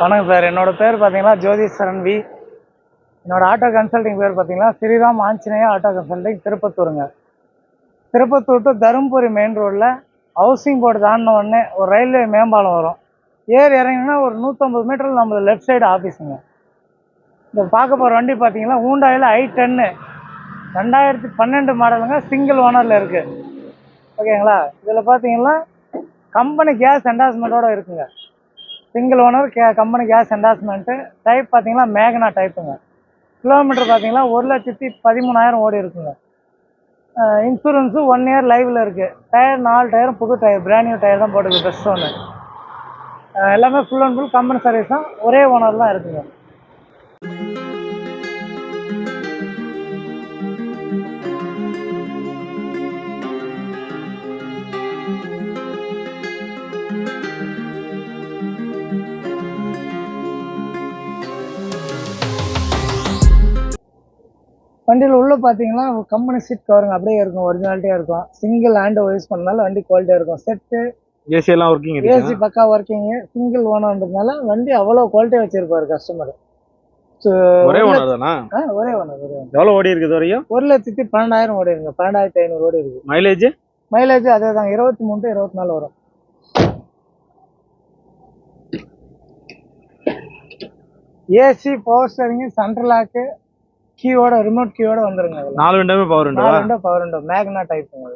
வணக்கம் சார். என்னோட பேர் பார்த்தீங்கன்னா ஜோதிஸ்வரன் வி. என்னோட ஆட்டோ கன்சல்டிங் பேர் பார்த்தீங்கன்னா ஸ்ரீராம் ஆஞ்சநேயா ஆட்டோ கன்சல்டிங் திருப்பத்தூருங்க. திருப்பத்தூர் டு தருமபுரி மெயின் ரோட்டில் ஹவுசிங் போர்டு தாண்டின உடனே ஒரு ரயில்வே மேம்பாலம் வரும். ஏறி இறங்கினா ஒரு 150 மீட்டரில் நம்ம லெஃப்ட் சைடு ஆஃபீஸுங்க. இந்த பார்க்க போகிற வண்டி பார்த்தீங்கன்னா ஹூண்டாயில் i10 2012 மாடலுங்க. சிங்கிள் ஓனரில் இருக்குது. ஓகேங்களா? இதில் பார்த்தீங்கன்னா கம்பெனி கேஸ் என்டாஸ்மெண்ட்டோடு இருக்குங்க. Single owner company case endorsement. Type பார்த்தீங்கன்னா மேக்னா டைப்புங்க. கிலோமீட்டர் பார்த்தீங்கன்னா 1,13,000 ஓடி இருக்குங்க. இன்சூரன்ஸு 1 இயர் லைவில் இருக்குது. டயர் 4 டயரும் புது டயர், பிராண்ட் நியூ டயர் தான் போட்டுருக்கு. பெஸ்ட் ஒன்று எல்லாமே full and full company service தான். ஒரே ஓனர் தான் இருக்குங்க. வண்டியில் உள்ளே பார்த்தீங்கன்னா கம்பெனி சீட் கவருங்க அப்படியே இருக்கும், ஒரிஜினாலிட்டியாக இருக்கும். சிங்கிள் ஹேண்ட் யூஸ் பண்ணனால வண்டி குவாலிட்டியாக இருக்கும். செட்டு ஏசி எல்லாம் ஒர்க்கிங், ஏசி பக்கா ஒர்க்கிங்கு. சிங்கிள் ஓனர்ன்றதுனால வண்டி அவ்வளோ குவாலிட்டியாக வச்சிருப்பாரு கஸ்டமர். ஒரே ஓனர் தானா? ஒரே ஓனர். எவ்வளோ ஓடி இருக்குது வரையும்? 1,12,000 ஓடி இருக்குங்க. 12,500 ஓடி இருக்கு. மைலேஜ் அதே தான், 23 to 24 வரும். AC, power steering, central lock, கீயோட ரிமோட் கீயோட வந்துருங்க. 4 விண்டோமே power window. 4 window power window, Magna டைப்புங்க.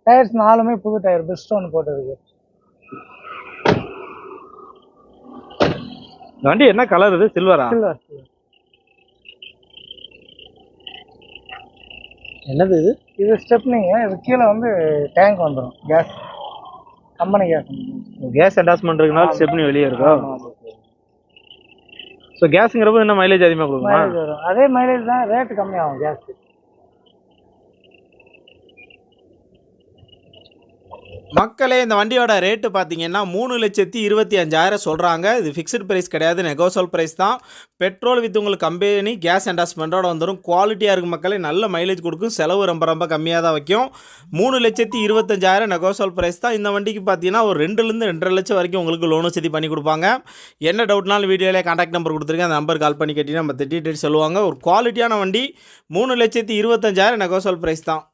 டயர்ஸ் 4மே புது டயர், பெஸ்ட் ஒன்று போட்டுருக்கு. வண்டி என்ன கலர் இது? சில்வரா? சில்வர். என்னது இது? இது ஸ்டெப்னிங்க. இது கீழே வந்து டேங்க் வந்துடும். கேஸ் கம்பெனி கேஸ் என்டாஸ்மெண்ட் இருக்குனால ஸ்டெப்னி வெளியே இருக்கும். ஸோ கேஸுங்கிறப்ப என்ன மைலேஜ் அதிகமாக கொடுக்கும்? மைலேஜ் வரும். அதே மைலேஜ் தான், ரேட்டு கம்மியாகும் கேஸ். மக்களே, இந்த வண்டியோட ரேட்டு பார்த்தீங்கன்னா 3,25,000 சொல்கிறாங்க. இது ஃபிக்ஸ்டு ப்ரைஸ் கிடையாது, நெகோசியல் ப்ரைஸ் தான். பெட்ரோல் வித் உங்களுக்கு கம்பெனி கேஸ் என்டாஸ்மெண்ட்டோட வந்துடும். குவாலிட்டியாக இருக்கும் மக்களே, நல்ல மைலேஜ் கொடுக்கும். செலவு ரொம்ப கம்மியாக தான் வைக்கும். 3,25,000 நெகோசியல் ப்ரைஸ் தான். இந்த வண்டிக்கு பார்த்தீங்கன்னா ஒரு 2,000,000 to 2,50,000 லட்சம் வரைக்கும் உங்களுக்கு லோனும் சேர்த்து பண்ணி கொடுப்பாங்க. என்ன டவுட்னாலும் வீடியோவில் கான்டாக்ட் நம்பர் கொடுத்துருக்கேன், அந்த நம்பர் கால் பண்ணி கேட்டிங்கன்னா நம்ம டீட்டெயில்ஸ் சொல்லுவாங்க. ஒரு குவாலிட்டியான வண்டி 3,25,000 நெகோசியல் ப்ரைஸ் தான்.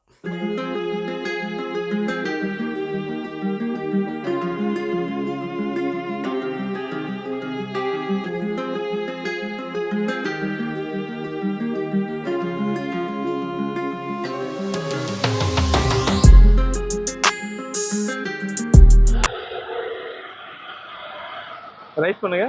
ரைஸ் பண்ணுங்க.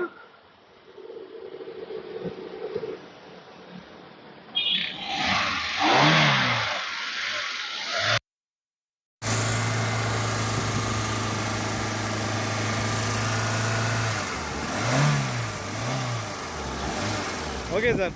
Okay sir.